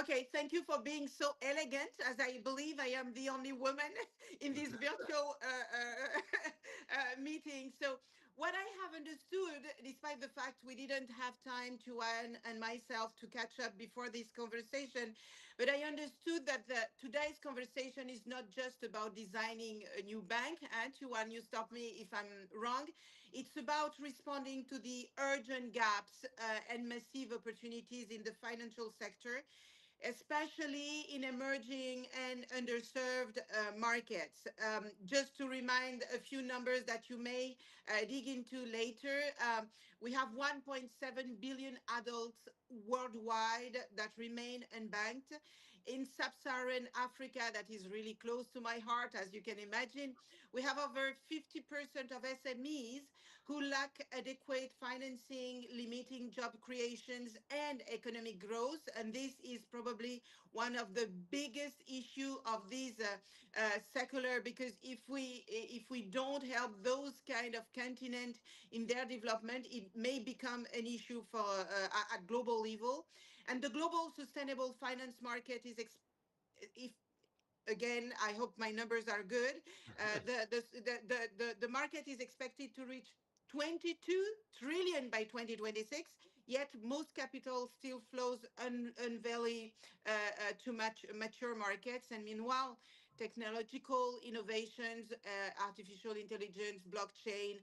Okay, thank you for being so elegant, as I believe I am the only woman in this virtual meeting. So, what I have understood, despite the fact we didn't have time to Anne and myself to catch up before this conversation, but I understood that today's conversation is not just about designing a new bank. And to Anne, you stop me if I'm wrong. It's about responding to the urgent gaps and massive opportunities in the financial sector, especially in emerging and underserved markets. Just to remind a few numbers that you may dig into later, we have 1.7 billion adults worldwide that remain unbanked. In sub-Saharan Africa, that is really close to my heart, as you can imagine, we have over 50% of SMEs who lack adequate financing, limiting job creations and economic growth. And this is probably one of the biggest issue of these secular, because if we don't help those kind of continent in their development, it may become an issue for at global level. And the global sustainable finance market is if again, I hope my numbers are good. The market is expected to reach 22 trillion by 2026. Yet most capital still flows unveiled to mature markets. And meanwhile, technological innovations, artificial intelligence, blockchain,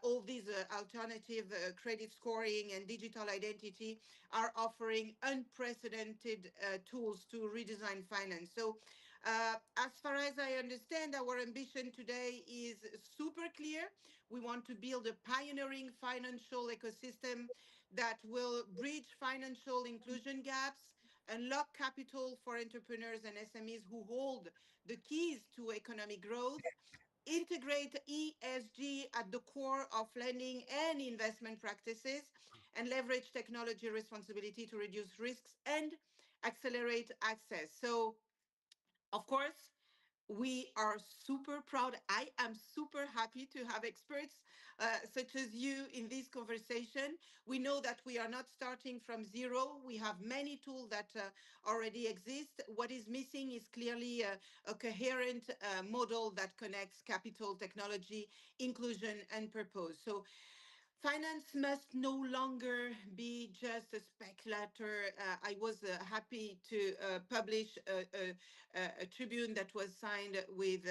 all these alternative credit scoring and digital identity are offering unprecedented tools to redesign finance. So as far as I understand, our ambition today is super clear. We want to build a pioneering financial ecosystem that will bridge financial inclusion gaps, unlock capital for entrepreneurs and SMEs who hold the keys to economic growth, integrate ESG at the core of lending and investment practices, and leverage technology responsibility to reduce risks and accelerate access. So, of course, we are super proud. I am super happy to have experts such as you in this conversation. We know that we are not starting from zero. We have many tools that already exist. What is missing is clearly a coherent model that connects capital, technology, inclusion, and purpose. So finance must no longer be just a speculator. I was happy to publish a tribune that was signed with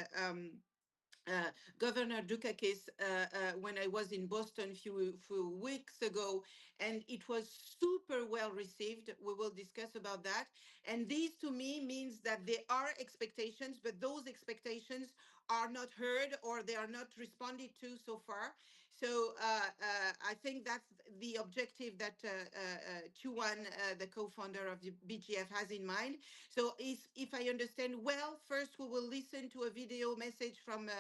Governor Dukakis when I was in Boston a few weeks ago, and it was super well received. We will discuss about that. And this to me means that there are expectations, but those expectations are not heard or they are not responded to so far. So I think that's the objective that Chuan, the co-founder of the BGF, has in mind. So if I understand well, first we will listen to a video message from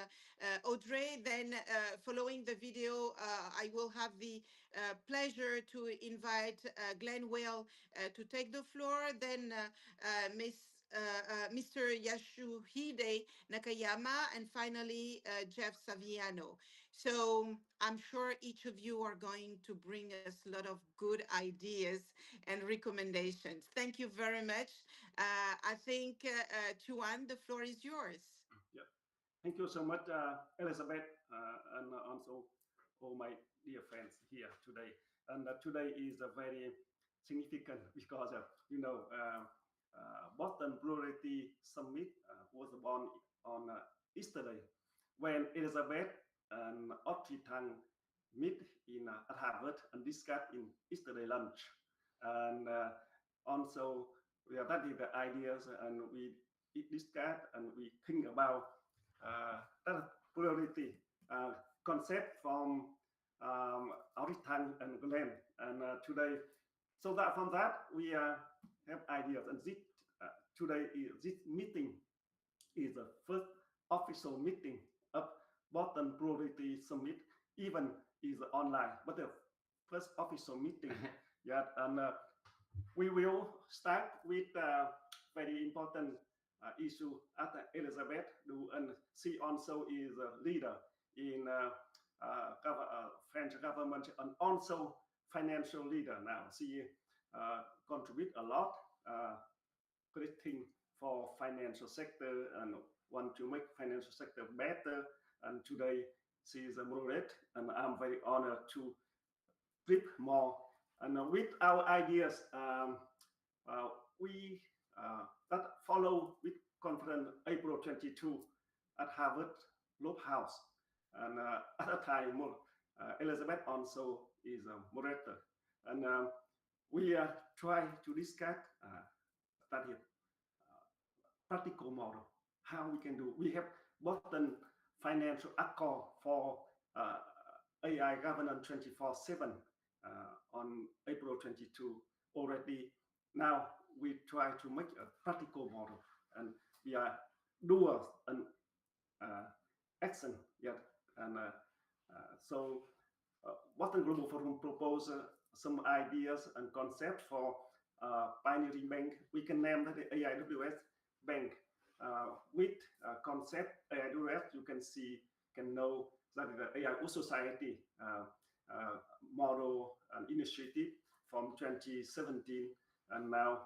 Audrey. Then following the video, I will have the pleasure to invite Glenn Whale to take the floor. Then Mr. Yashuhide Nakayama, and finally Jeff Saviano. So I'm sure each of you are going to bring us a lot of good ideas and recommendations. Thank you very much. I think, Chuan, the floor is yours. Yeah. Thank you so much, Elizabeth, and also all my dear friends here today. And today is a very significant because, Boston Plurality Summit was born on yesterday when Elizabeth and Audrey Tang meet at Harvard and discuss in yesterday lunch. And also we are studying the ideas and we discuss and we think about that plurality concept from Audrey Tang and Glenn. And today, so that from that we have ideas. And this meeting is the first official meeting of Boston Plurality Summit, even is online, but the first official meeting. Yeah, and we will start with very important issue at Elizabeth do, and she also is a leader in French government and also financial leader now. She contribute a lot great thing for financial sector and want to make financial sector better. And today she is a moderate, and I'm very honored to trip more. And with our ideas, uh, we that follow with conference April 22 at Harvard Loeb House. And at that time, Elizabeth also is a moderator. And we try to discuss study practical model, how we can do. We have Boston Financial Accord for uh, AI governance 24/7 on April 22 already. Now we try to make a practical model, and we are doers and uh, action yet. And so Boston Global Forum proposed some ideas and concepts for pioneering bank. We can name that the AIWS bank. With concept AIWS, you can see, can know that the AI Society model and initiative from 2017, and now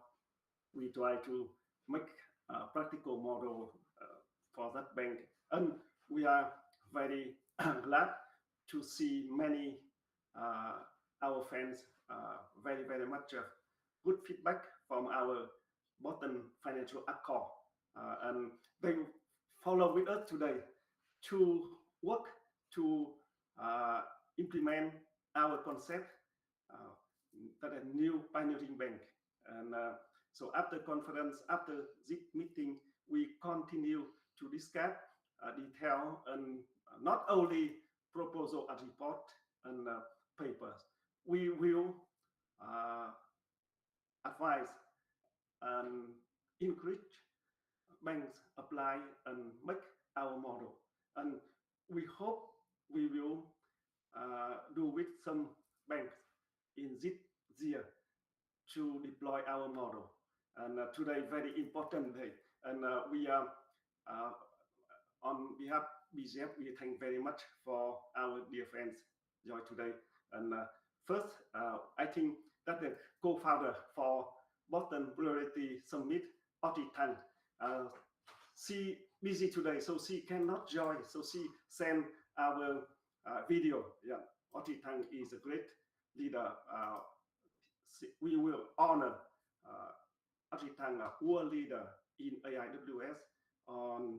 we try to make a practical model for that bank. And we are very glad to see many uh, our fans very much good feedback from our Boston Financial Accord, and they follow with us today to work to uh, implement our concept uh, that a new pioneering bank. And so after conference, after this meeting, we continue to discuss detail and not only proposal and report and papers. We will uh, advise and encourage banks apply and make our model. And we hope we will do with some banks in this year to deploy our model. And today, very important day. And we are uh, on behalf of BGF, we thank very much for our dear friends join today. And first, I think that the co-founder for Boston Plurality Summit, Audrey Tan, she busy today, so she cannot join. So she sent our video. Yeah, Audrey Tan is a great leader. We will honor Audrey Tan, a world leader in AIWS on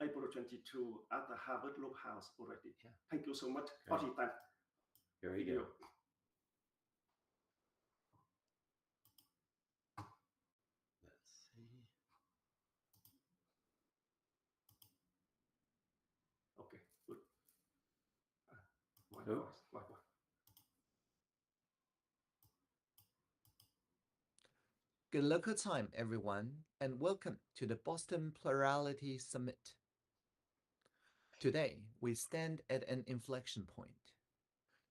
April 22 at the Harvard Loeb House already. Yeah. Thank you so much. Audrey Tan. Here we go. Let's see. Okay, good. My Oh. voice, my voice. Good local time, everyone, and welcome to the Boston Plurality Summit. Today, we stand at an inflection point.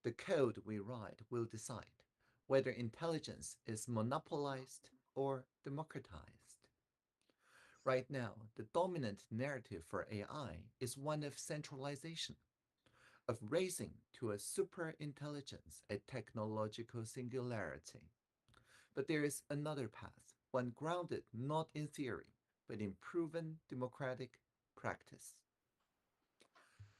The code we write will decide whether intelligence is monopolized or democratized. Right now, the dominant narrative for AI is one of centralization, of raising to a super intelligence, a technological singularity. But there is another path, one grounded not in theory, but in proven democratic practice.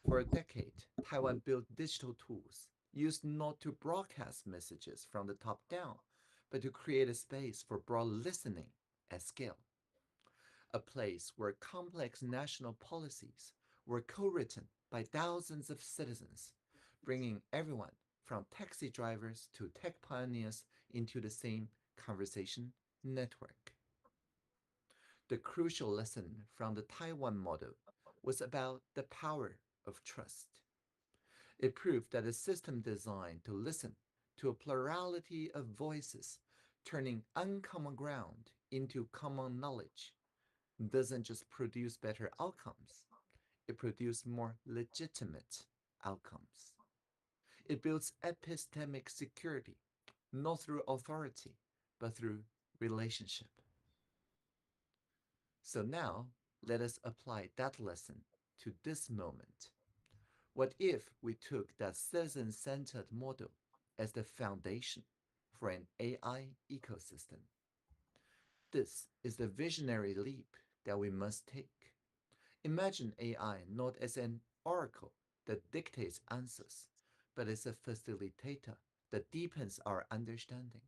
For a decade, Taiwan built digital tools used not to broadcast messages from the top down, but to create a space for broad listening at scale. A place where complex national policies were co-written by thousands of citizens, bringing everyone from taxi drivers to tech pioneers into the same conversation network. The crucial lesson from the Taiwan model was about the power of trust. It proved that a system designed to listen to a plurality of voices, turning uncommon ground into common knowledge, doesn't just produce better outcomes, it produces more legitimate outcomes. It builds epistemic security, not through authority, but through relationship. So now, let us apply that lesson to this moment. What if we took that citizen centered model as the foundation for an AI ecosystem? This is the visionary leap that we must take. Imagine AI not as an oracle that dictates answers, but as a facilitator that deepens our understanding.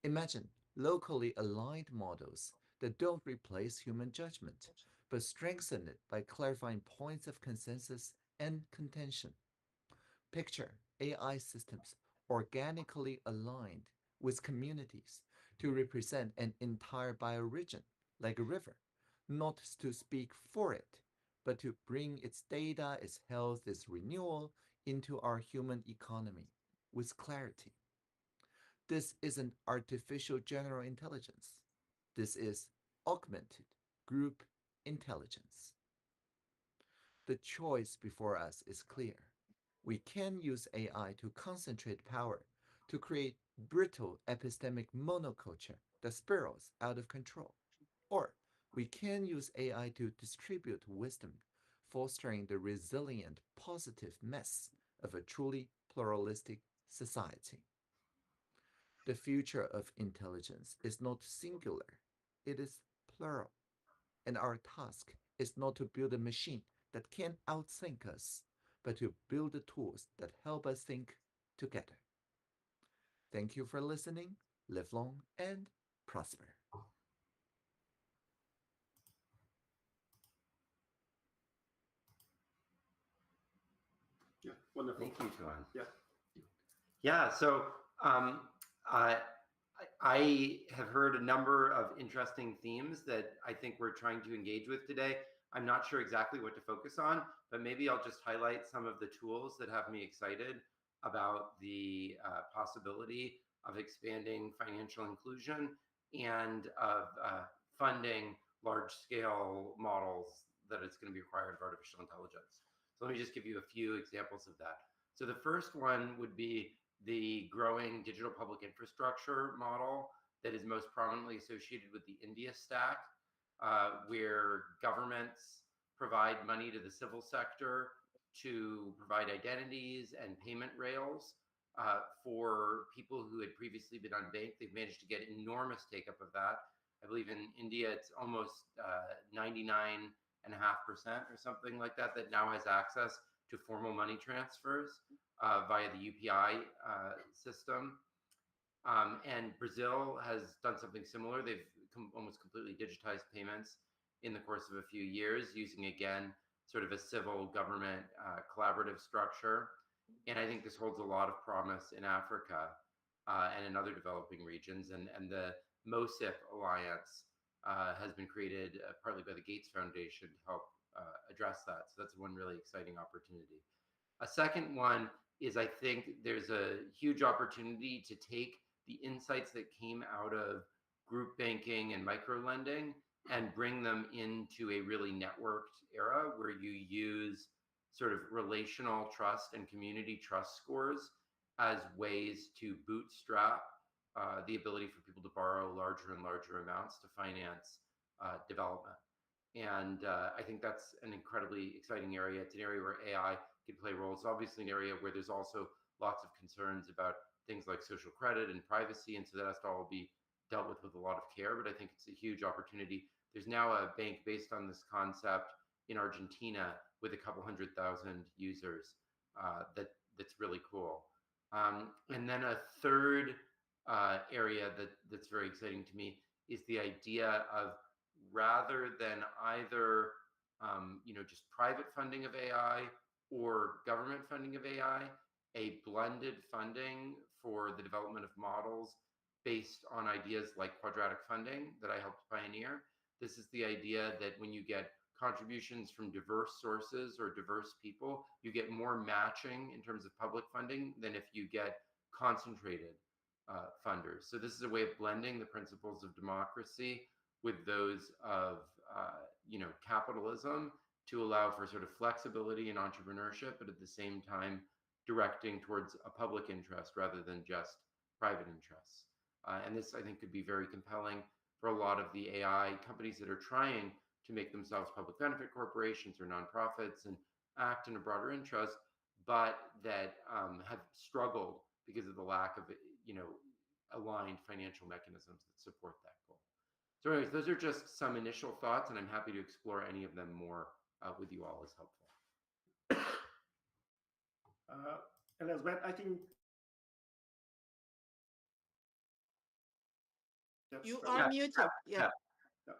Imagine locally aligned models that don't replace human judgment, but strengthen it by clarifying points of consensus and contention. Picture AI systems organically aligned with communities to represent an entire bioregion, like a river, not to speak for it, but to bring its data, its health, its renewal into our human economy with clarity. This isn't artificial general intelligence. This is augmented group intelligence. The choice before us is clear. We can use AI to concentrate power, to create brittle epistemic monoculture that spirals out of control. Or we can use AI to distribute wisdom, fostering the resilient, positive mess of a truly pluralistic society. The future of intelligence is not singular, it is plural. And our task is not to build a machine that can outthink us, but to build the tools that help us think together. Thank you for listening. Live long and prosper. Yeah, wonderful. Thank you, Tuan. Yeah. Yeah, so um, I, I have heard a number of interesting themes that I think we're trying to engage with today. I'm not sure exactly what to focus on, but maybe I'll just highlight some of the tools that have me excited about the possibility of expanding financial inclusion and of funding large-scale models that it's going to be required of artificial intelligence. So let me just give you a few examples of that. So the first one would be the growing digital public infrastructure model that is most prominently associated with the India stack, where governments provide money to the civil sector to provide identities and payment rails for people who had previously been unbanked. They've managed to get enormous take up of that. I believe in India it's almost 99.5% or something like that that now has access to formal money transfers via the UPI system. And Brazil has done something similar. They've almost completely digitized payments in the course of a few years using, again, sort of a civil government collaborative structure. And I think this holds a lot of promise in Africa and in other developing regions. And the MOSIP Alliance has been created partly by the Gates Foundation to help address that. So that's one really exciting opportunity. A second one is I think there's a huge opportunity to take the insights that came out of group banking and micro lending and bring them into a really networked era where you use sort of relational trust and community trust scores as ways to bootstrap the ability for people to borrow larger and larger amounts to finance development. And I think that's an incredibly exciting area. It's an area where AI can play roles. It's obviously an area where there's also lots of concerns about things like social credit and privacy, and so that has to all be dealt with a lot of care. But I think it's a huge opportunity. There's now a bank based on this concept in Argentina with a couple 100,000 users. That's really cool. And then a third area that's very exciting to me is the idea of rather than either just private funding of AI or government funding of AI, a blended funding for the development of models based on ideas like quadratic funding that I helped pioneer. This is the idea that when you get contributions from diverse sources or diverse people, you get more matching in terms of public funding than if you get concentrated funders. So this is a way of blending the principles of democracy with those of capitalism to allow for sort of flexibility and entrepreneurship, but at the same time directing towards a public interest rather than just private interests. And this, I think, could be very compelling for a lot of the AI companies that are trying to make themselves public benefit corporations or nonprofits and act in a broader interest, but that have struggled because of the lack of aligned financial mechanisms that support that goal. So anyways, those are just some initial thoughts, and I'm happy to explore any of them more with you all as helpful. Elizabeth, I think Jeff, You are Yeah, muted. Yeah. yeah. yeah,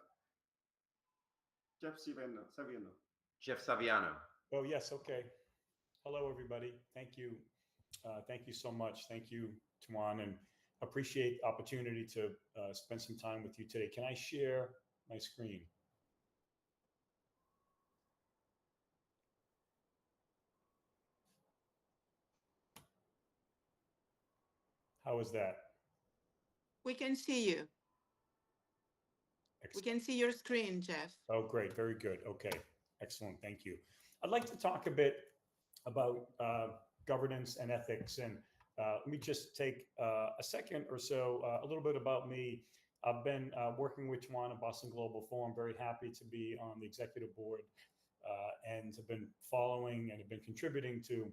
Jeff Saviano. Jeff Saviano. Oh, yes. Okay. Hello, everybody. Thank you. Thank you so much. Thank you, Tuan, and appreciate the opportunity to spend some time with you today. Can I share my screen? How is that? We can see you. We Excellent. can see your screen, Jeff. Oh, great. Very good. Okay. Excellent. Thank you. I'd like to talk a bit about governance and ethics. And let me just take a second or so, a little bit about me. I've been working with Tuan at Boston Global Forum, very happy to be on the executive board and have been following and have been contributing to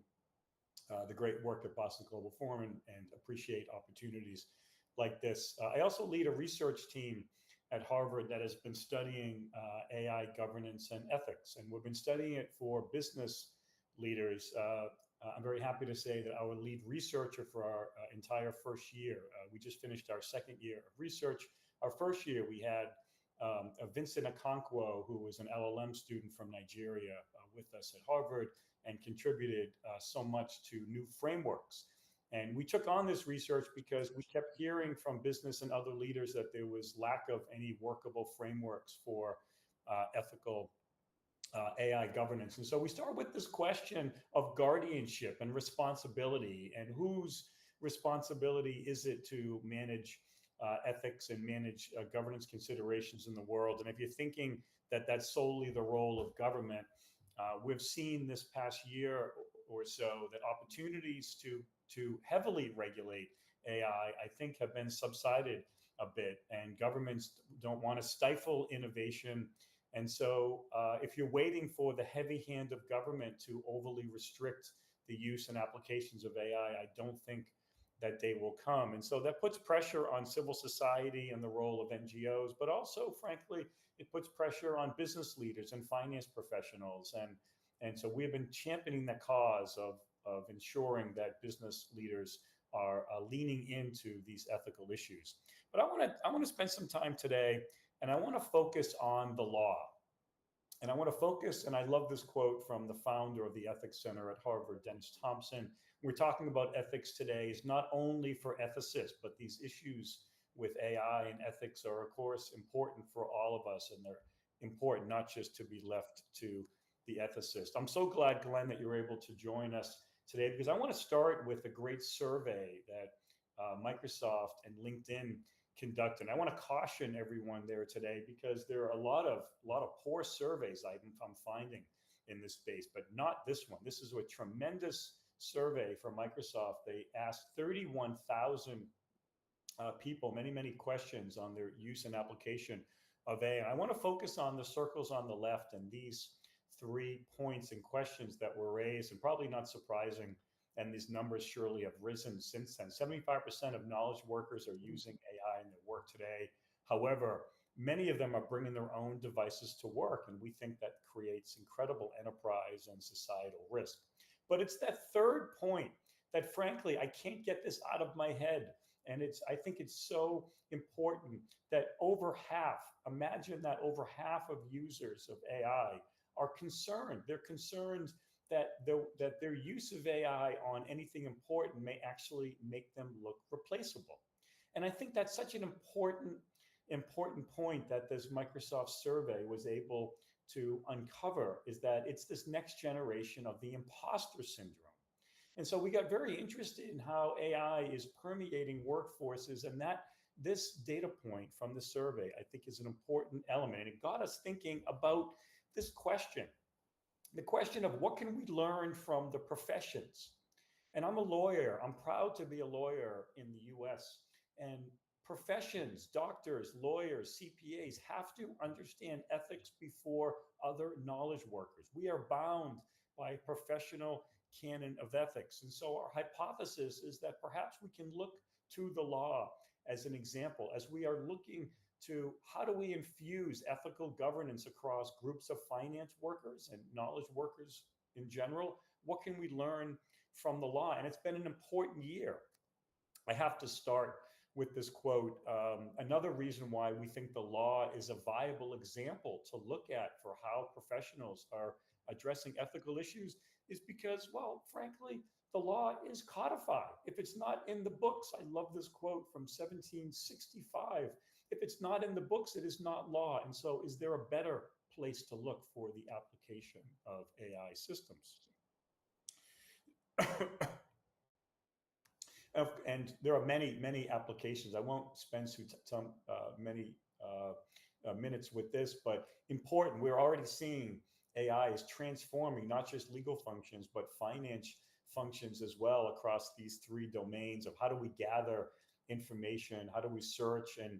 the great work at Boston Global Forum and appreciate opportunities like this. I also lead a research team at Harvard that has been studying AI governance and ethics, and we've been studying it for business leaders. I'm very happy to say that our lead researcher for our entire first year, we just finished our second year of research. Our first year, we had Vincent Okonkwo, who was an LLM student from Nigeria, with us at Harvard and contributed so much to new frameworks. And we took on this research because we kept hearing from business and other leaders that there was lack of any workable frameworks for ethical AI governance. And so we start with this question of guardianship and responsibility, and whose responsibility is it to manage ethics and manage governance considerations in the world. And if you're thinking that that's solely the role of government, we've seen this past year or so that opportunities to heavily regulate AI, I think, have been subsided a bit, and governments don't want to stifle innovation. And so if you're waiting for the heavy hand of government to overly restrict the use and applications of AI, I don't think that they will come. And so that puts pressure on civil society and the role of NGOs, but also, frankly, it puts pressure on business leaders and finance professionals. And so we've been championing the cause of ensuring that business leaders are leaning into these ethical issues. But I want to spend some time today, and I want to focus on the law. And I want to focus, and I love this quote from the founder of the Ethics Center at Harvard, Dennis Thompson. We're talking about ethics today is not only for ethicists, but these issues with AI and ethics are, of course, important for all of us, and they're important not just to be left to the ethicist. I'm so glad, Glenn, that you're able to join us today, because I want to start with a great survey that Microsoft and LinkedIn conducted. I want to caution everyone there today, because there are a lot of poor surveys I'm finding in this space, but not this one. This is a tremendous survey from Microsoft. They asked 31,000 people many questions on their use and application of AI. I want to focus on the circles on the left and these 3 points and questions that were raised, and probably not surprising. And these numbers surely have risen since then. 75% of knowledge workers are using AI in their work today. However, many of them are bringing their own devices to work, and we think that creates incredible enterprise and societal risk. But it's that third point that, frankly, I can't get this out of my head. And I think it's so important that over half, imagine that over half of users of AI are concerned. They're concerned that their use of AI on anything important may actually make them look replaceable. And I think that's such an important point that this Microsoft survey was able to uncover, is that it's this next generation of the imposter syndrome. And so we got very interested in how AI is permeating workforces, and that this data point from the survey, I think, is an important element. And it got us thinking about this question, the question of what can we learn from the professions. And I'm a lawyer. I'm proud to be a lawyer in the US. And professions, doctors, lawyers, CPAs have to understand ethics before other knowledge workers. We are bound by a professional canon of ethics. And so our hypothesis is that perhaps we can look to the law as an example, as we are looking to how do we infuse ethical governance across groups of finance workers and knowledge workers in general? What can we learn from the law? And it's been an important year. I have to start with this quote. Another reason why we think the law is a viable example to look at for how professionals are addressing ethical issues is because, well, frankly, the law is codified. If it's not in the books, I love this quote from 1765. If it's not in the books, it is not law. And so, is there a better place to look for the application of AI systems? And there are many, many applications. I won't spend many minutes with this, but important. We're already seeing AI is transforming not just legal functions, but finance functions as well across these three domains of how do we gather information, how do we search and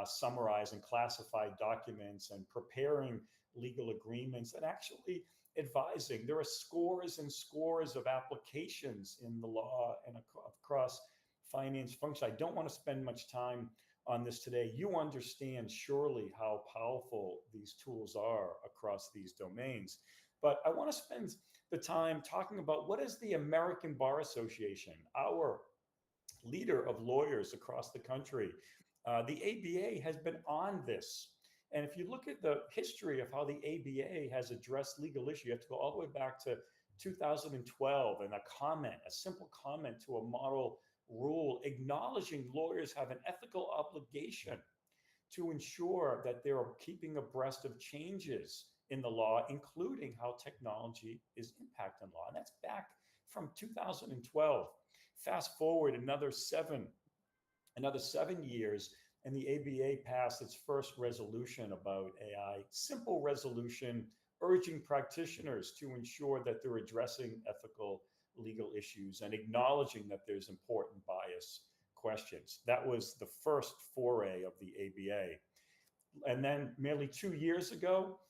summarize and classify documents, and preparing legal agreements, and actually advising. There are scores and scores of applications in the law and across finance function. I don't want to spend much time on this today. You understand surely how powerful these tools are across these domains. But I want to spend the time talking about what is the American Bar Association, our leader of lawyers across the country. The ABA has been on this. And if you look at the history of how the ABA has addressed legal issues, you have to go all the way back to 2012 and a simple comment to a model rule acknowledging lawyers have an ethical obligation to ensure that they're keeping abreast of changes in the law, including how technology is impacting law. And that's back from 2012. Fast forward another seven years, and the ABA passed its first resolution about AI, simple resolution urging practitioners to ensure that they're addressing ethical legal issues and acknowledging that there's important bias questions. That was the first foray of the ABA. And then merely 2 years ago,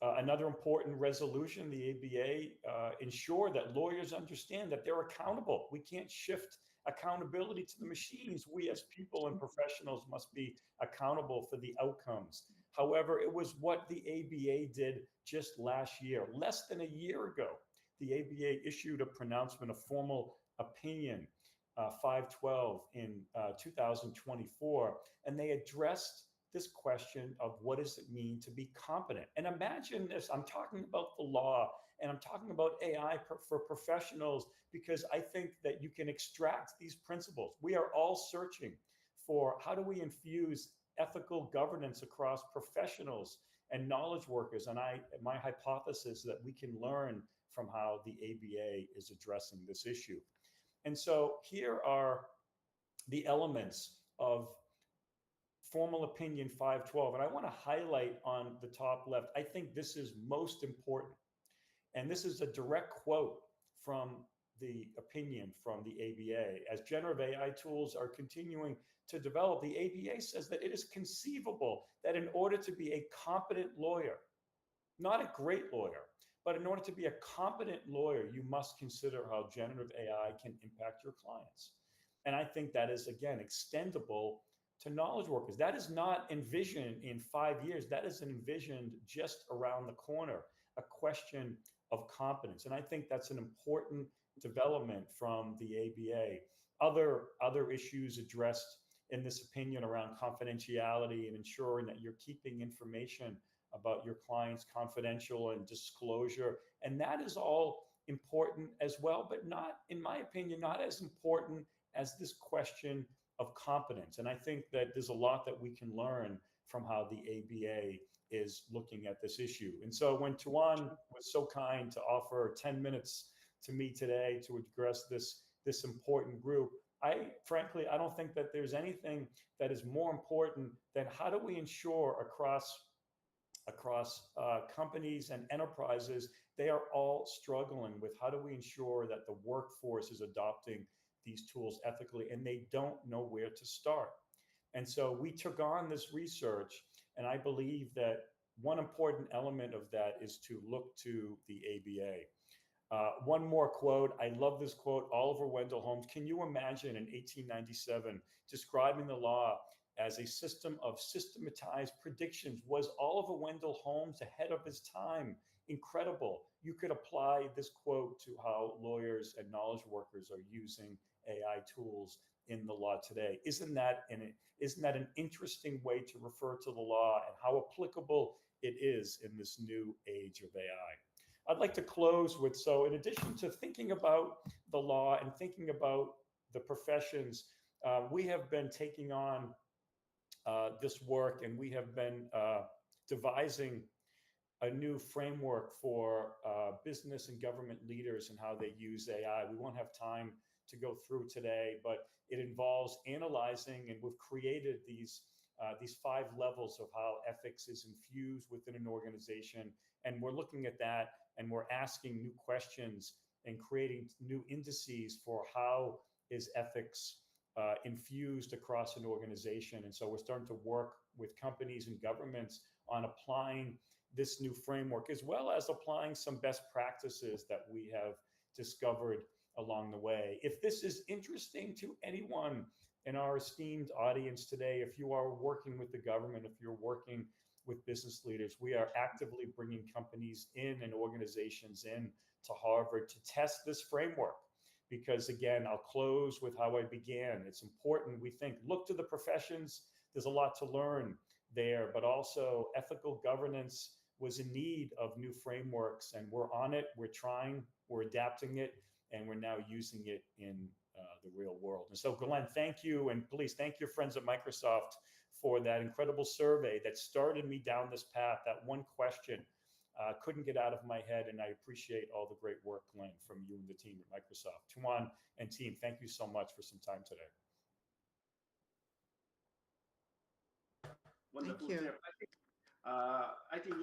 another important resolution, the ABA ensured that lawyers understand that they're accountable. We can't shift accountability to the machines. We as people and professionals must be accountable for the outcomes. However, it was what the ABA did just last year, less than a year ago. The ABA issued a pronouncement, a formal opinion, 512 in 2024, and they addressed this question of what does it mean to be competent. And imagine this, I'm talking about the law and I'm talking about AI for professionals because I think that you can extract these principles. We are all searching for how do we infuse ethical governance across professionals and knowledge workers. And my hypothesis is that we can learn from how the ABA is addressing this issue. And so here are the elements of Formal Opinion 512. And I want to highlight on the top left, I think this is most important. And this is a direct quote from the opinion from the ABA. As generative AI tools are continuing to develop, the ABA says that it is conceivable that in order to be a competent lawyer, not a great lawyer, but in order to be a competent lawyer, you must consider how generative AI can impact your clients. And I think that is, again, extendable to knowledge workers. That is not envisioned in 5 years. That is envisioned just around the corner, a question of competence. And I think that's an important development from the ABA. Other issues addressed in this opinion around confidentiality and ensuring that you're keeping information about your clients confidential and disclosure. And that is all important as well, but not, in my opinion, not as important as this question of competence. And I think that there's a lot that we can learn from how the ABA is looking at this issue. And so when Tuan was so kind to offer 10 minutes to me today to address this important group, frankly, I don't think that there's anything that is more important than how do we ensure across companies and enterprises, they are all struggling with how do we ensure that the workforce is adopting these tools ethically, and they don't know where to start. And so we took on this research, and I believe that one important element of that is to look to the ABA. One more quote. I love this quote. Oliver Wendell Holmes. Can you imagine in 1897 describing the law as a system of systematized predictions. Was Oliver Wendell Holmes ahead of his time? Incredible. You could apply this quote to how lawyers and knowledge workers are using AI tools in the law today. Isn't that an interesting way to refer to the law and how applicable it is in this new age of AI? I'd like to close with, so in addition to thinking about the law and thinking about the professions, we have been taking on this work, and we have been devising a new framework for business and government leaders and how they use AI. We won't have time to go through today, but it involves analyzing, and we've created these 5 levels of how ethics is infused within an organization. And we're looking at that, and we're asking new questions and creating new indices for how is ethics infused across an organization. And so we're starting to work with companies and governments on applying this new framework, as well as applying some best practices that we have discovered along the way. If this is interesting to anyone in our esteemed audience today, if you are working with the government, if you're working with business leaders, we are actively bringing companies in and organizations in to Harvard to test this framework. Because again, I'll close with how I began. It's important, we think, look to the professions. There's a lot to learn there, but also ethical governance was in need of new frameworks, and we're on it. We're trying, we're adapting it, and we're now using it in the real world. And so, Glenn, thank you, and please thank your friends at Microsoft for that incredible survey that started me down this path. That one question couldn't get out of my head, and I appreciate all the great work, Glenn, from you and the team at Microsoft. Tuan and team, thank you so much for some time today. Thank Wonderful, you. Jeff. I think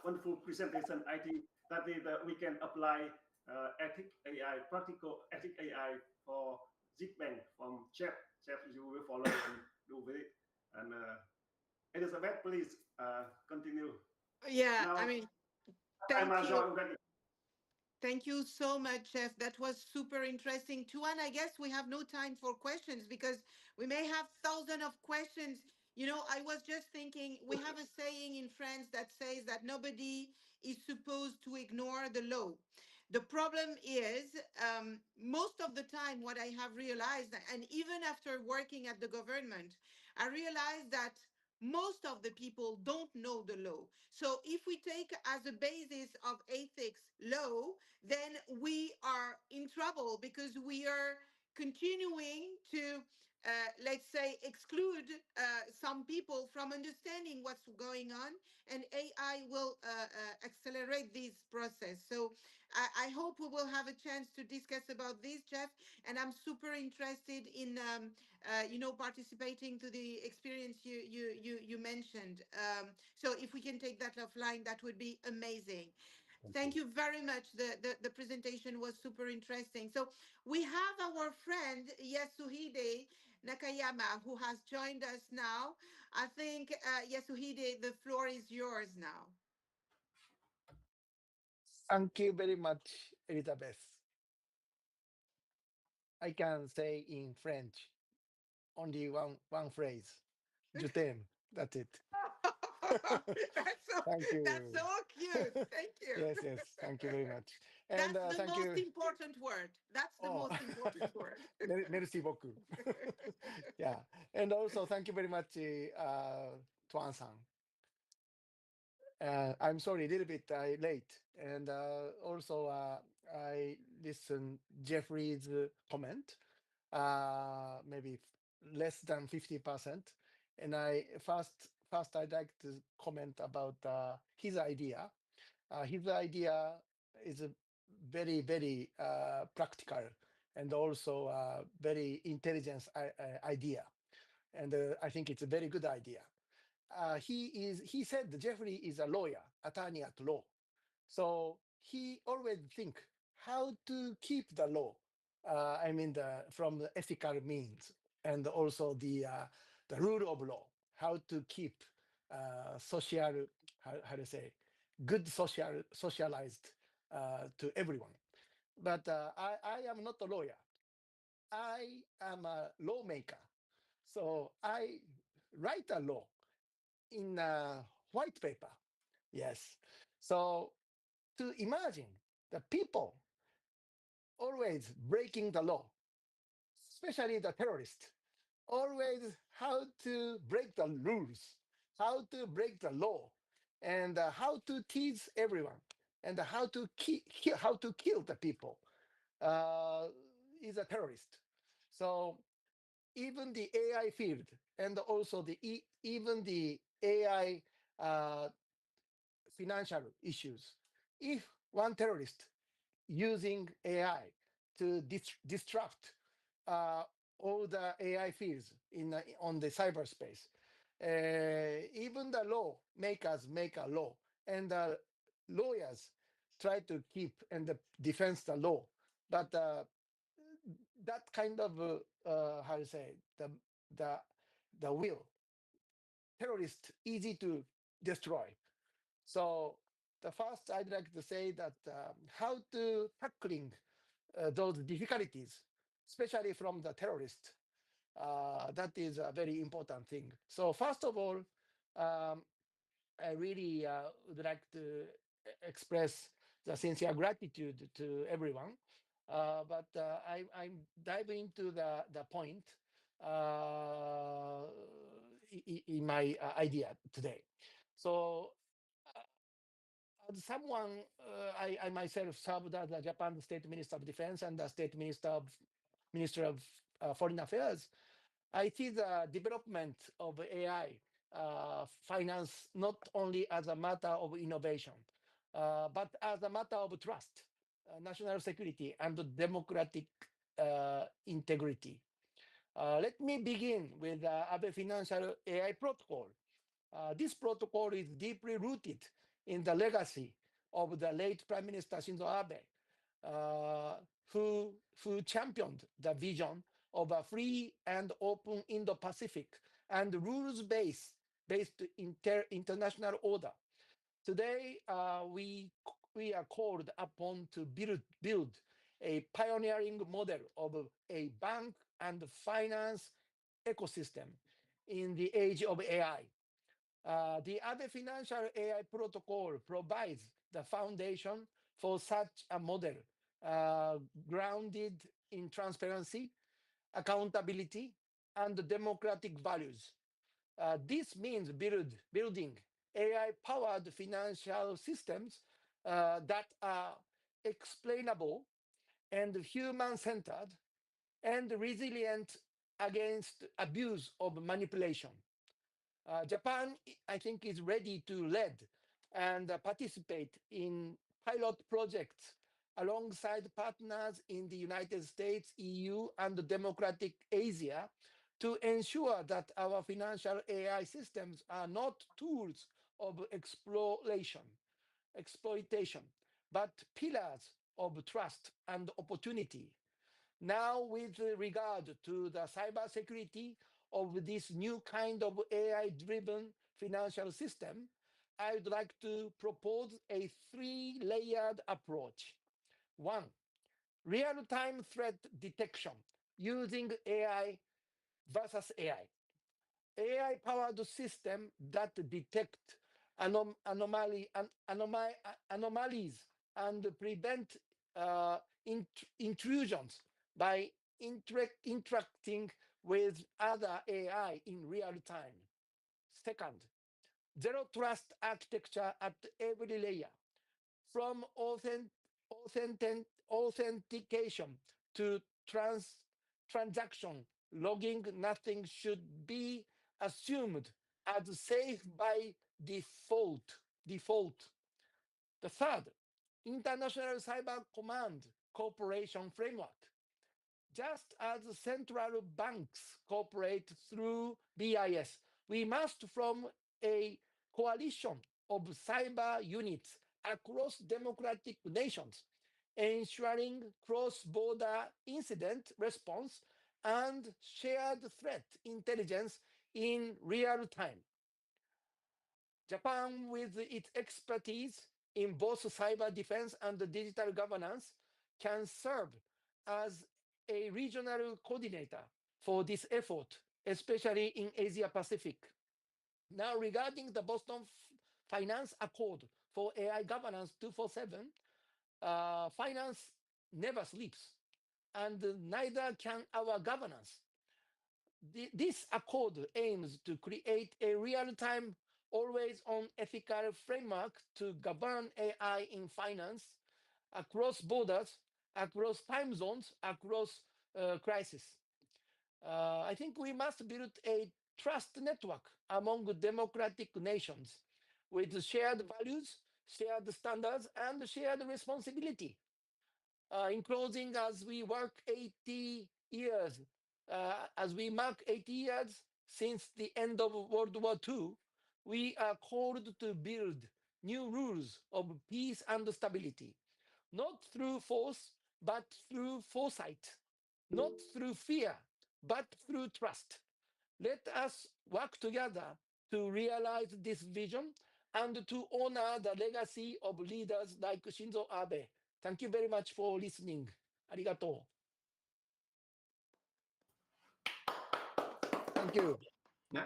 wonderful presentation. I think that is, we can apply ethic AI, practical ethic AI for Zipbank from Jeff. Jeff, you will follow and do with it. And Elizabeth, please continue. Yeah, I Now, mean, I'm thank you. already. Thank you so much, Chef. That was super interesting. Tuan, I guess we have no time for questions because we may have thousands of questions. You know, I was just thinking we have a saying in France that says that nobody is supposed to ignore the law. The problem is, most of the time, what I have realized, and even after working at the government, I realized that most of the people don't know the law. So if we take as a basis of ethics law, then we are in trouble because we are continuing to, let's say, exclude some people from understanding what's going on, and AI will accelerate this process. So I hope we will have a chance to discuss about this, Jeff. And I'm super interested in, participating to the experience you mentioned. So if we can take that offline, that would be amazing. Thank you very much. The presentation was super interesting. So we have our friend Yasuhide Nakayama who has joined us now. I think, Yasuhide, the floor is yours now. Thank you very much, Elizabeth. I can say in French only one phrase. Je t'aime. That's it. Thank That's you. so cute. Thank you. Yes, yes. Thank you very much. And That's the thank most you. important word. That's the Oh, most important word. merci beaucoup. Yeah. And also, thank you very much, Tuan-san. I'm sorry, a little bit late. And also, I listened Jeffrey's comment, maybe less than 50%. And first I'd like to comment about his idea. His idea is a very practical and also very intelligent idea. And I think it's a very good idea. He said Jeffrey is a lawyer, attorney at law. So he always think how to keep the law. I mean, from the ethical means, and also the rule of law, how to keep social, how to say, good socialized to everyone. But I am not a lawyer. I am a lawmaker. So I write a law in a white paper. Yes. So to imagine the people always breaking the law, especially the terrorists, always how to break the rules, how to break the law, and how to tease everyone, and how to kill the people uh, is a terrorist. So even the AI field and also even the AI uh, financial issues, if one terrorist using AI to disrupt uh, all the AI fields on the cyberspace. Even the law makers make a law, and the lawyers try to keep and defend the law. But that kind of how to say the the will terrorist easy to destroy. So the first I'd like to say that how to tackling those difficulties, especially from the terrorist. That is a very important thing. So first of all, um, I really would like to express the sincere gratitude to everyone. But I'm diving into the point in my idea today. So as someone, I myself served as the Japan State Minister of Defense and the State Minister of Foreign Affairs. I see the development of AI finance not only as a matter of innovation, but as a matter of trust, national security, and democratic integrity. Let me begin with the Abe Financial AI Protocol. This protocol is deeply rooted in the legacy of the late Prime Minister Shinzo Abe, uh, who championed the vision of a free and open Indo-Pacific and rules-based international order. Today, we are called upon to build a pioneering model of a bank and finance ecosystem in the age of AI. The Abe Financial AI Protocol provides the foundation for such a model, uh, grounded in transparency, accountability, and democratic values. This means building AI-powered financial systems that are explainable and human-centered and resilient against abuse of manipulation. Japan, I think, is ready to lead and participate in pilot projects alongside partners in the United States, EU, and democratic Asia to ensure that our financial AI systems are not tools of exploitation, but pillars of trust and opportunity. Now, with regard to the cybersecurity of this new kind of AI-driven financial system, I would like to propose a three-layered approach. One, real-time threat detection using AI versus AI. AI-powered system that detect anomalies and prevent uh, intrusions by interacting with other AI in real time. Second, zero trust architecture at every layer, from authentication to transaction logging. Nothing should be assumed as safe by default. Default. The third, International Cyber Command Cooperation Framework. Just as central banks cooperate through BIS, we must form a coalition of cyber units across democratic nations, ensuring cross-border incident response and shared threat intelligence in real time. Japan, with its expertise in both cyber defense and digital governance, can serve as a regional coordinator for this effort especially in Asia Pacific. Now, regarding the Boston Finance Accord for AI Governance 247, finance never sleeps, and neither can our governance. This accord aims to create a real-time, always-on ethical framework to govern AI in finance across borders, across time zones, across crises. I think we must build a trust network among democratic nations with shared values, shared standards, and shared responsibility. In closing, as we work 80 years, as we mark 80 years since the end of World War II, we are called to build new rules of peace and stability, not through force, but through foresight, not through fear, but through trust. Let us work together to realize this vision and to honor the legacy of leaders like Shinzo Abe. Thank you very much for listening. Arigato. Thank you.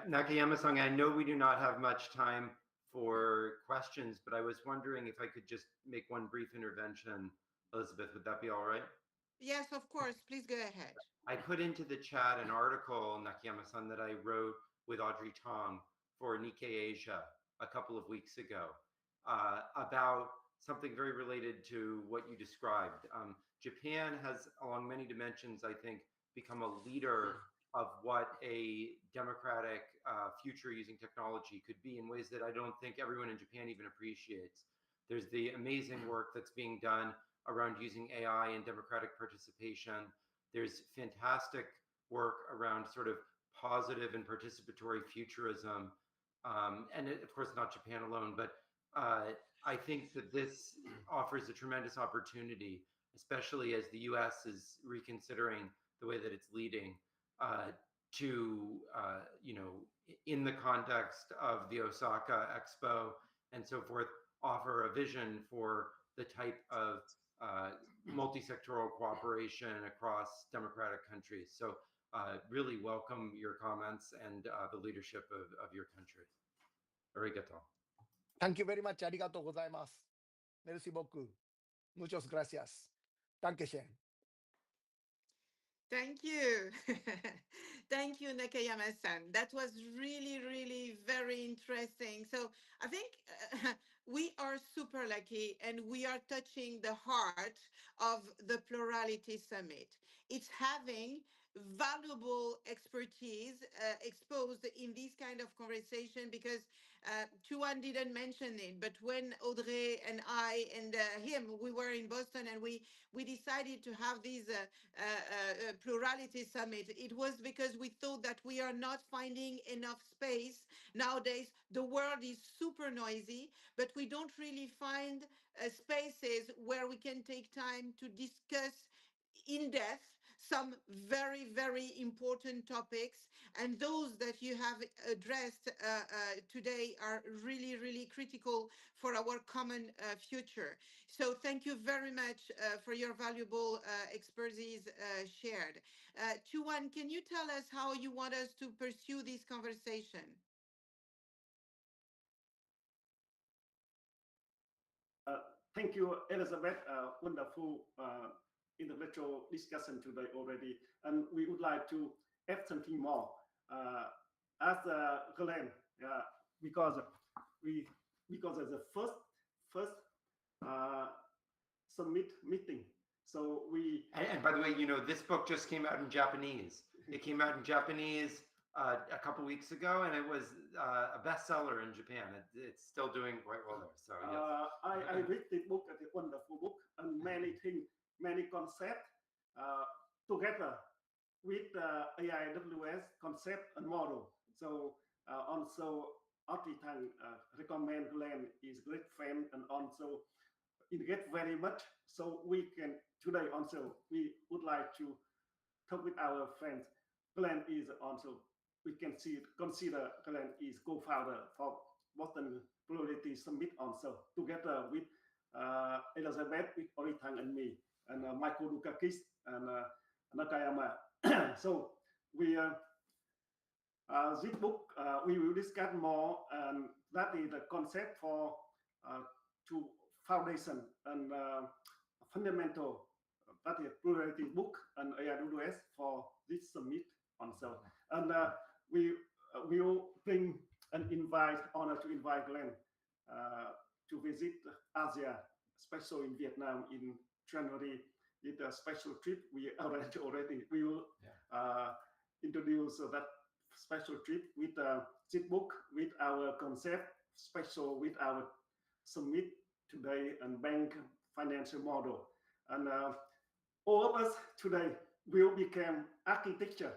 Nakayama-san, I know we do not have much time for questions, but I was wondering if I could just make one brief intervention. Elizabeth, would that be all right? Yes, of course. Please go ahead. I put into the chat an article, Nakayama-san, that I wrote with Audrey Tong for Nikkei Asia a couple of weeks ago about something very related to what you described. Japan has, along many dimensions, I think, become a leader of what a democratic future using technology could be in ways that I don't think everyone in Japan even appreciates. There's the amazing work that's being done around using AI and democratic participation. There's fantastic work around sort of positive and participatory futurism. And it, of course, not Japan alone, but I think that this offers a tremendous opportunity, especially as the US is reconsidering the way that it's leading to, in the context of the Osaka Expo and so forth, offer a vision for the type of multi-sectoral cooperation across democratic countries. So really welcome your comments and the leadership of your country. Arigato. Thank you very much. Arigato gozaimasu. Merci beaucoup. Muchas gracias. Dankeschön. Thank you. Thank you, Nakayama-san. That was really, really very interesting. So I think we are super lucky and we are touching the heart of the Plurality Summit. It's having valuable expertise exposed in this kind of conversation because Chuan didn't mention it, but when Audrey and I and him, we were in Boston and we decided to have this Plurality Summit, it was because we thought that we are not finding enough space. Nowadays, the world is super noisy, but we don't really find spaces where we can take time to discuss in depth some very, very important topics. And those that you have addressed today are really, really critical for our common future. So thank you very much for your valuable expertise shared. Chuan, can you tell us how you want us to pursue this conversation? Thank you, Elizabeth. Wonderful intellectual discussion today already. And we would like to add something more. As Glenn, because it's the first summit meeting. So and by the way, this book just came out in Japanese. It came out in Japanese a couple weeks ago, and it was a bestseller in Japan. It's still doing quite well there. So yes. I read the book, it's a wonderful book, and many things, many concepts together with AIWS concept and model. So also Audrey Tang recommend Glenn is great friend and also integrate very much. So we can today also we would like to talk with our friends. Glenn is also we can consider Glenn is co-founder for Boston Plurality Summit also together with Elizabeth, with Oritang and me, and Michael Dukakis and Nakayama. So we This book we will discuss more, and that is the concept for uh, to foundation and fundamental. That is plurality book and AWS for this summit also. And we will bring and invite honor to invite Glenn to visit Asia, especially in Vietnam in January. It's a special trip we arranged already. We will introduce that special trip with this book, with our concept, special with our summit today and bank financial model. And all of us today will become architecture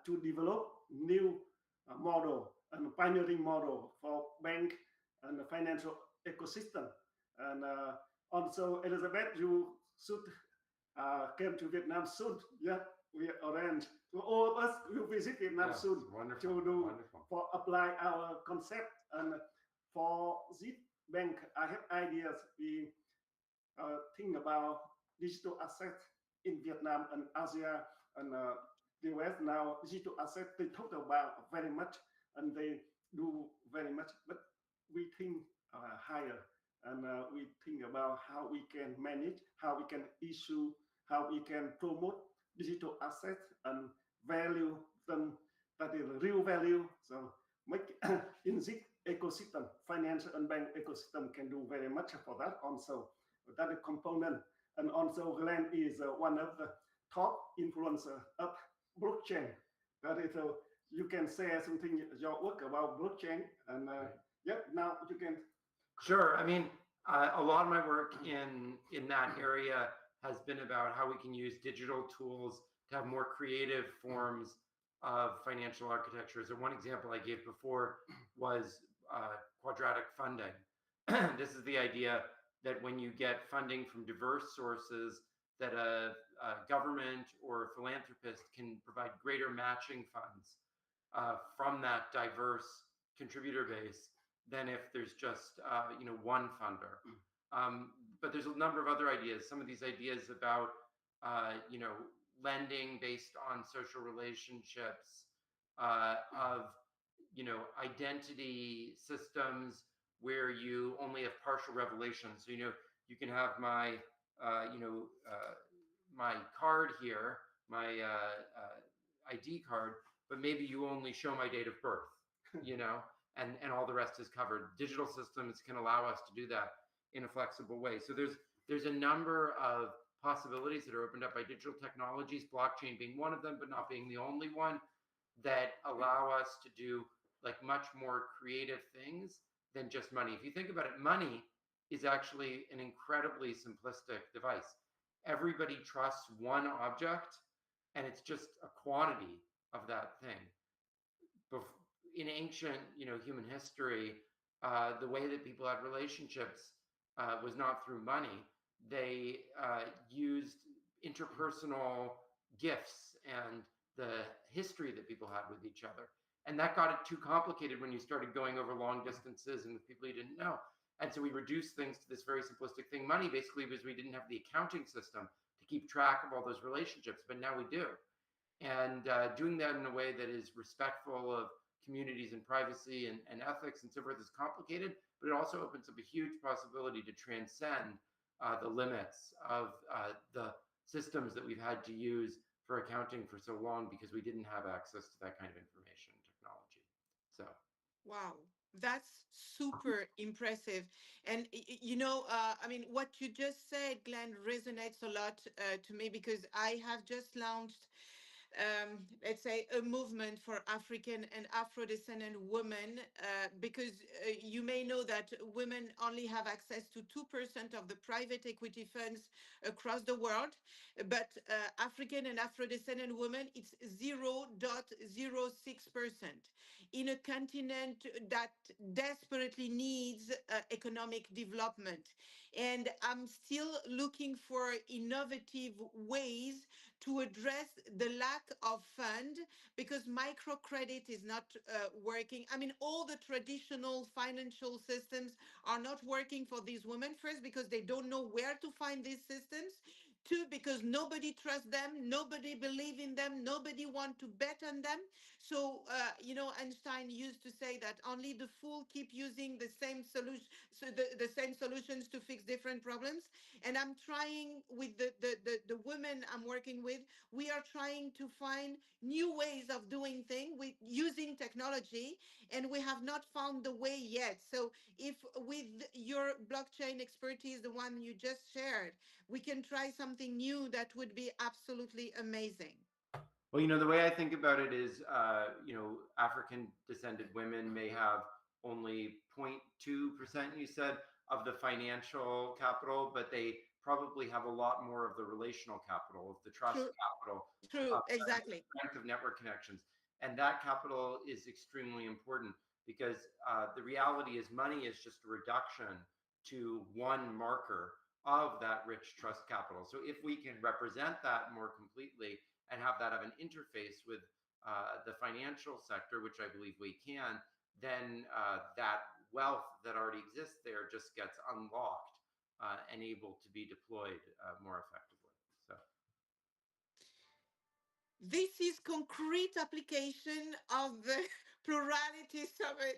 to develop new model and pioneering model for bank and the financial ecosystem. And also, Elizabeth, you should came to Vietnam soon. Yeah, we arrange. So all of us will visit Vietnam Yes, soon wonderful, to do wonderful. for apply our concept. And for this bank, I have ideas. We think about digital asset in Vietnam and Asia and the US now. Digital asset they talk about very much and they do very much, but we think higher and we think about how we can manage, how we can issue, how we can promote digital assets and value them that is real value. So make in this ecosystem, financial and bank ecosystem can do very much for that also. That is component. And also Glenn is one of the top influencer of blockchain. That is, you can say something, your work about blockchain. And yeah, now you can. Sure. I mean, a lot of my work in that area has been about how we can use digital tools to have more creative forms of financial architecture. So one example I gave before was quadratic funding. This is the idea that when you get funding from diverse sources, that a government or a philanthropist can provide greater matching funds from that diverse contributor base than if there's just one funder. But there's a number of other ideas. Some of these ideas about lending based on social relationships, of identity systems where you only have partial revelation. So you can have my my card here, my ID card, but maybe you only show my date of birth, and all the rest is covered. Digital systems can allow us to do that in a flexible way. So there's a number of possibilities that are opened up by digital technologies, blockchain being one of them, but not being the only one, that allow us to do like much more creative things than just money. If you think about it, money is actually an incredibly simplistic device. Everybody trusts one object, and it's just a quantity of that thing. In ancient, human history, the way that people had relationships was not through money. They used interpersonal gifts and the history that people had with each other. And that got it too complicated when you started going over long distances and with people you didn't know. And so we reduced things to this very simplistic thing. Money basically was we didn't have the accounting system to keep track of all those relationships, but now we do. And doing that in a way that is respectful of communities and privacy and ethics and so forth is complicated, but it also opens up a huge possibility to transcend the limits of the systems that we've had to use for accounting for so long because we didn't have access to that kind of information technology. So, Wow, that's super impressive. And I mean, what you just said, Glenn, resonates a lot to me because I have just launched let's say, a movement for African and Afro-descendant women, because you may know that women only have access to 2% of the private equity funds across the world, but African and Afro-descendant women, it's 0.06% in a continent that desperately needs economic development. And I'm still looking for innovative ways to address the lack of fund because microcredit is not working. I mean, all the traditional financial systems are not working for these women. First, because they don't know where to find these systems. Two, because nobody trusts them, nobody believe in them, nobody want to bet on them. So Einstein used to say that only the fool keep using the same solution, so the same solutions to fix different problems. And I'm trying with the women I'm working with, we are trying to find new ways of doing things with using technology, and we have not found the way yet. So if with your blockchain expertise, the one you just shared, we can try something new, that would be absolutely amazing. Well, the way I think about it is, African descended women may have only 0.2%, you said, of the financial capital, but they probably have a lot more of the relational capital, of the trust True, capital, true, the exactly. strength of network connections. And that capital is extremely important because the reality is money is just a reduction to one marker of that rich trust capital. So if we can represent that more completely and have that have an interface with the financial sector, which I believe we can, then that wealth that already exists there just gets unlocked and able to be deployed more effectively. So This is concrete application of the Plurality Summit.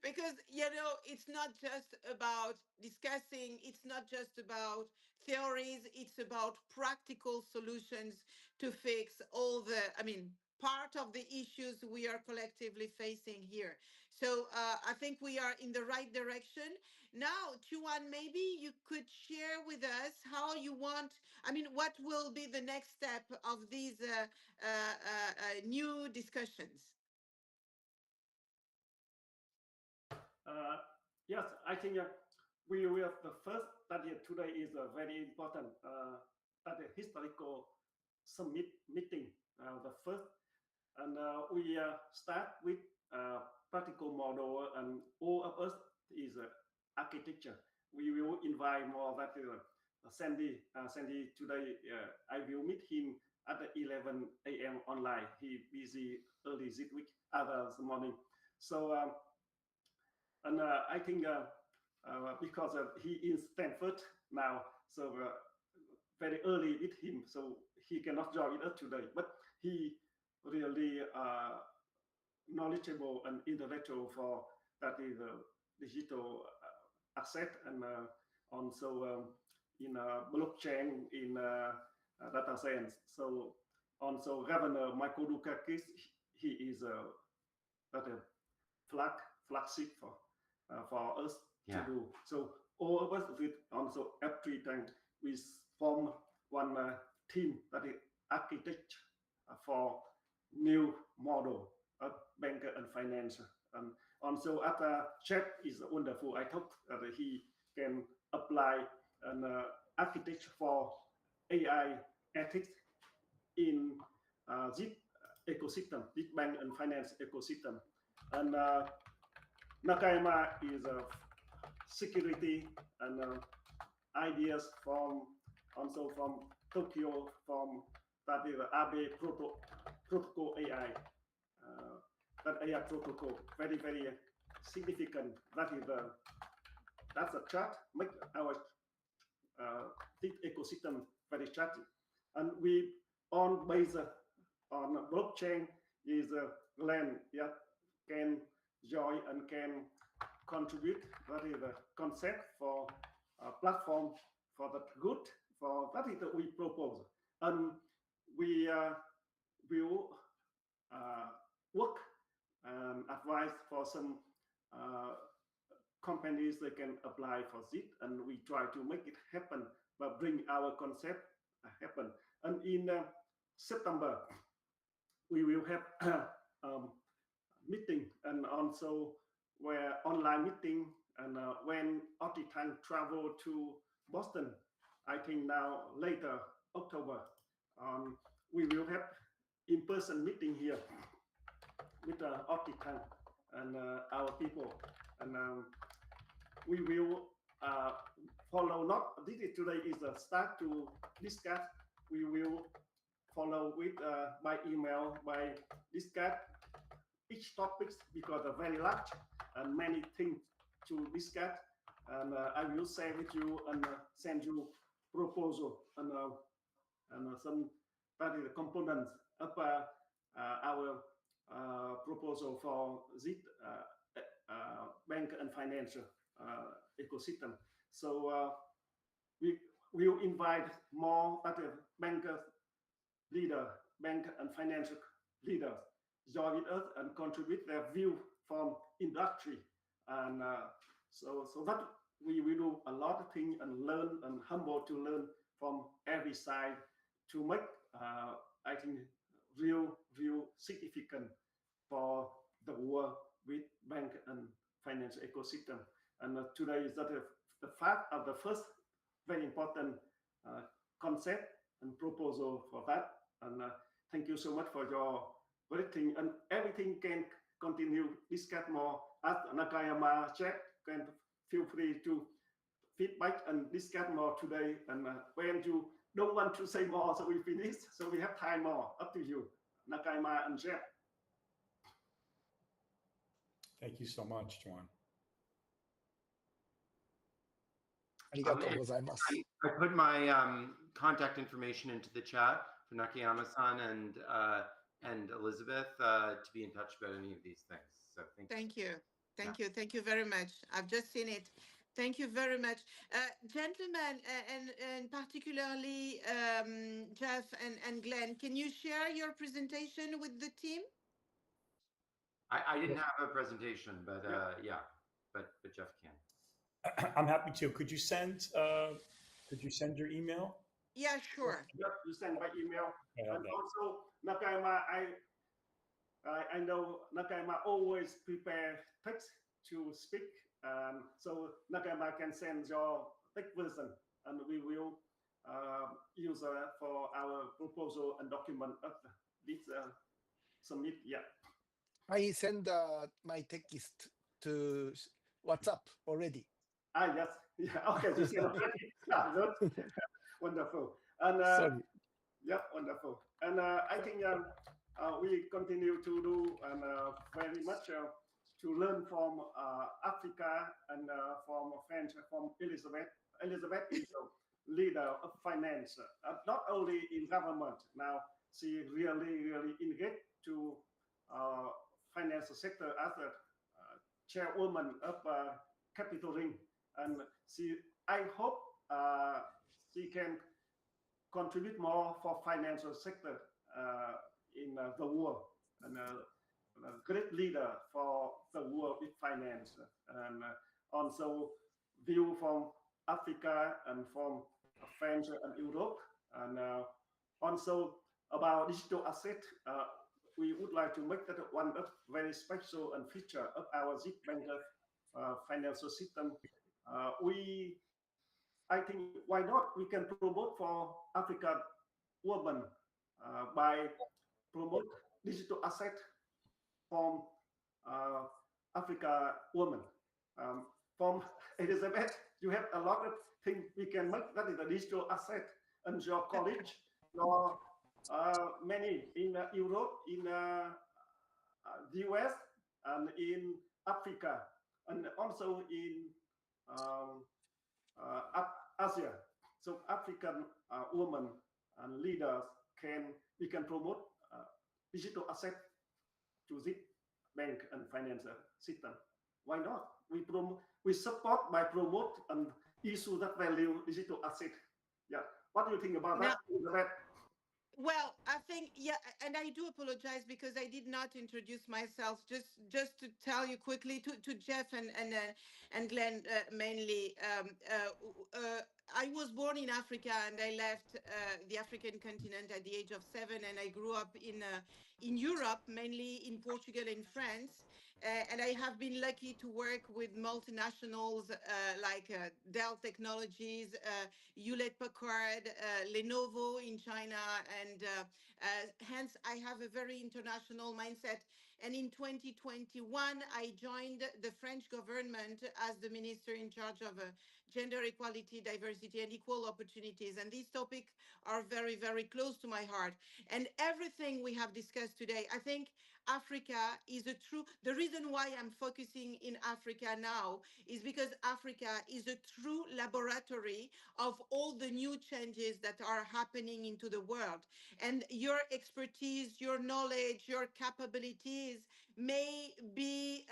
Because it's not just about discussing, it's not just about theories, it's about practical solutions to fix all the, part of the issues we are collectively facing here. So I think we are in the right direction. Now, Chuan, maybe you could share with us how you want, what will be the next step of these new discussions? Uh, yes, I think we will. The first study today is a very important study historical summit meeting. The first, and we start with practical model, and all of us is architecture. We will invite more that Sandy. Sandy today, I will meet him at 11 a.m. online. He busy early this week, other morning. So. And I think because he is Stanford now, so very early with him, so he cannot join us today. But he really knowledgeable and intellectual for that is digital asset and also in blockchain in data science. So also Governor Michael Dukakis, he is that flagship for us to do. So all of us with also F3 tank, we form one team that is architect for new model of banker and finance. And also after Chef is wonderful. I thought that he can apply an architecture for AI ethics in this ecosystem, this bank and finance ecosystem. And Nakayama is a security and ideas from also from Tokyo, from that is Abe protocol AI. That AI protocol very very significant. That is that's a chart make our this ecosystem very chatty, and we on base on blockchain is land that can join and can contribute. That is the concept for a platform for the good. For that is that we propose, and we will work and advise for some companies they can apply for it, and we try to make it happen, but bring our concept happen. And in September, we will have meeting and also where online meeting and when Otitan travel to Boston, I think now later October, we will have in-person meeting here with Otitan and our people, and we will follow. Not this is today is a start to discuss. We will follow with by email by discuss each topics because they're very large and many things to discuss. And I will share with you and send you proposal and some very components of our proposal for this bank and financial ecosystem. So we will invite more bankers, leader, bank and financial leaders join with us and contribute their view from industry. And so that we will do a lot of things and learn and humble to learn from every side to make, I think, real significant for the work with bank and financial ecosystem. And today is that the fact of the first very important uh, concept and proposal for that. And thank you so much for your everything, and everything can continue discuss more as Nakayama chat. Can feel free to feedback and discuss more today. And when you don't want to say more, so we finish. So we have time more. Up to you, Nakayama and Jeff. Thank you so much, Juan. ありがとう And ございます。 I put my contact information into the chat for Nakayama-san and Elizabeth to be in touch about any of these things. So thank you. Thank you very much. I've just seen it. Thank you very much, gentlemen, and particularly Jeff and Glenn. Can you share your presentation with the team? I didn't have a presentation, but yeah, but Jeff can. I'm happy to. Could you send your email? Yeah, sure. Yep, you send by email. I have And that. also, Nakayama, I know Nakayama always prepare text to speak. So Nakayama can send your text version, and we will use for our proposal and document of this summit. Yeah. I send my text to WhatsApp already. Yes. Yeah. Okay. You send already. Yeah, good. Wonderful. And Sorry. yeah, wonderful. And I think we continue to do and very much to learn from Africa and from French, from Elizabeth. Elizabeth is a leader of finance, not only in government. Now she really engaged to financial sector as a chairwoman of Capital Ring, and I hope she can contribute more for financial sector in the world, and a great leader for the world with finance, and also view from Africa and from France and Europe, and also about digital asset. We would like to make that one of very special and feature of our Zip Banker financial system. I think, why not? We can promote for African women by promote digital asset from Africa women. From Elizabeth, you have a lot of things we can make. That is a digital asset, and your college, your many in Europe, in the US, and in Africa, and also in Asia. So African women and leaders we can promote digital asset to this bank and financial system. Why not? We support by promote and issue that value digital asset. Yeah. What do you think about that? Well, I think, yeah, and I do apologize because I did not introduce myself. Just to tell you quickly to Jeff and Glenn mainly. I was born in Africa, and I left the African continent at the age of 7, and I grew up in Europe, mainly in Portugal and France. And I have been lucky to work with multinationals like Dell Technologies, Hewlett Packard, Lenovo in China, and hence I have a very international mindset. And in 2021, I joined the French government as the minister in charge of gender equality, diversity, and equal opportunities. And these topics are very close to my heart. And everything we have discussed today, I think Africa is a true, the reason why I'm focusing in Africa now is because Africa is a true laboratory of all the new changes that are happening into the world. And your expertise, your knowledge, your capabilities may be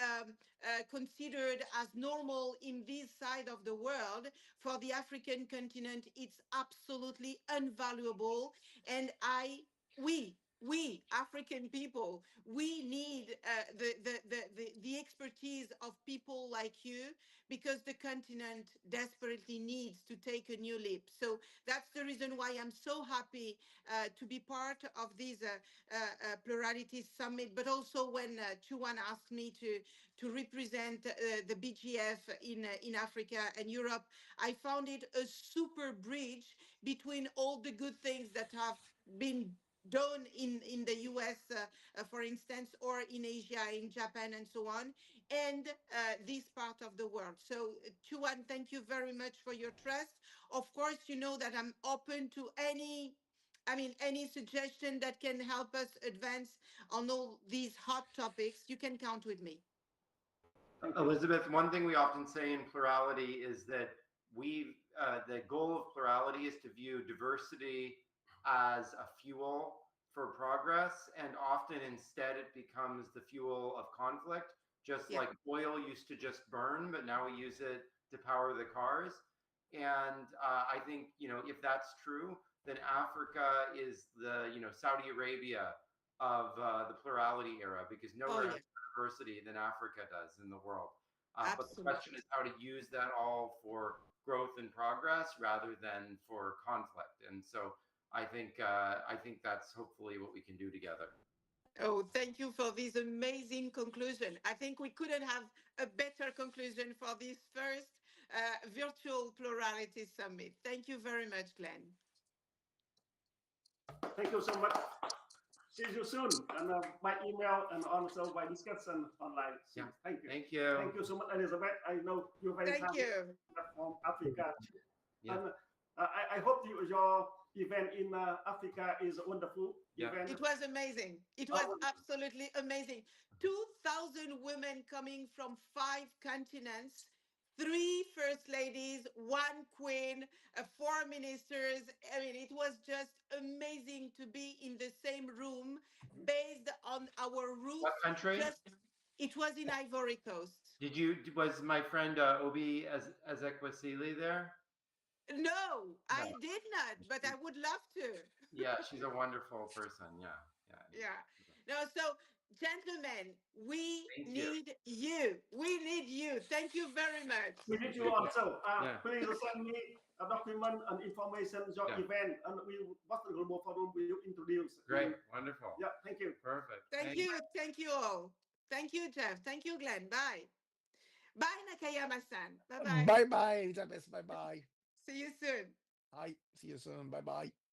considered as normal in this side of the world. For the African continent, it's absolutely invaluable. And we African people, we need the expertise of people like you, because the continent desperately needs to take a new leap. So that's the reason why I'm so happy to be part of this Plurality Summit, but also when Chuan asked me to represent the BGF in Africa and Europe, I found it a super bridge between all the good things that have been done in the US, for instance, or in Asia, in Japan, and so on, and this part of the world. So, Chuan, thank you very much for your trust. Of course, you know that I'm open to any suggestion that can help us advance on all these hot topics. You can count with me. Thank you. Elizabeth, one thing we often say in Plurality is that the goal of Plurality is to view diversity as a fuel for progress, and often instead it becomes the fuel of conflict, just Yeah. like oil used to just burn, but now we use it to power the cars. And I think, if that's true, then Africa is the, Saudi Arabia of the Plurality era, because Oh, nowhere has yeah, diversity than Africa does in the world. But the question absolutely. is how to use that all for growth and progress rather than for conflict. And so I think that's hopefully what we can do together. Oh, thank you for this amazing conclusion. I think we couldn't have a better conclusion for this first virtual Plurality Summit. Thank you very much, Glenn. Thank you so much. See you soon, and by email and also by discussion online. Yeah. Thank you. Thank you. Thank you so much, Elizabeth. I know you're very Thank happy you. from Africa. Yeah. And I hope your event in Africa is a wonderful Yeah. event. It was amazing. It was absolutely amazing. 2,000 women coming from 5 continents, three first ladies, one queen, four ministers. I mean, it was just amazing to be in the same room based on our What roots. country? Just, it was in Ivory Coast. Was my friend Obi Ezekwesili there? No, No. I did not, but I would love to. Yeah, she's a wonderful person. Yeah. Yeah. Yeah. No, so gentlemen, we Thank you. need you. We need you. Thank you very much. We need you also. Yeah. Please send me a document and information your Yeah. event, and we Boston Global Forum will introduce. Great. Wonderful. Yeah, thank you. Perfect. Thank you. Thank you all. Thank you, Jeff. Thank you, Glenn. Bye. Bye, Nakayama-san. Bye bye. Bye bye, Elizabeth. Bye bye. See you soon. Hi. See you soon. Bye bye.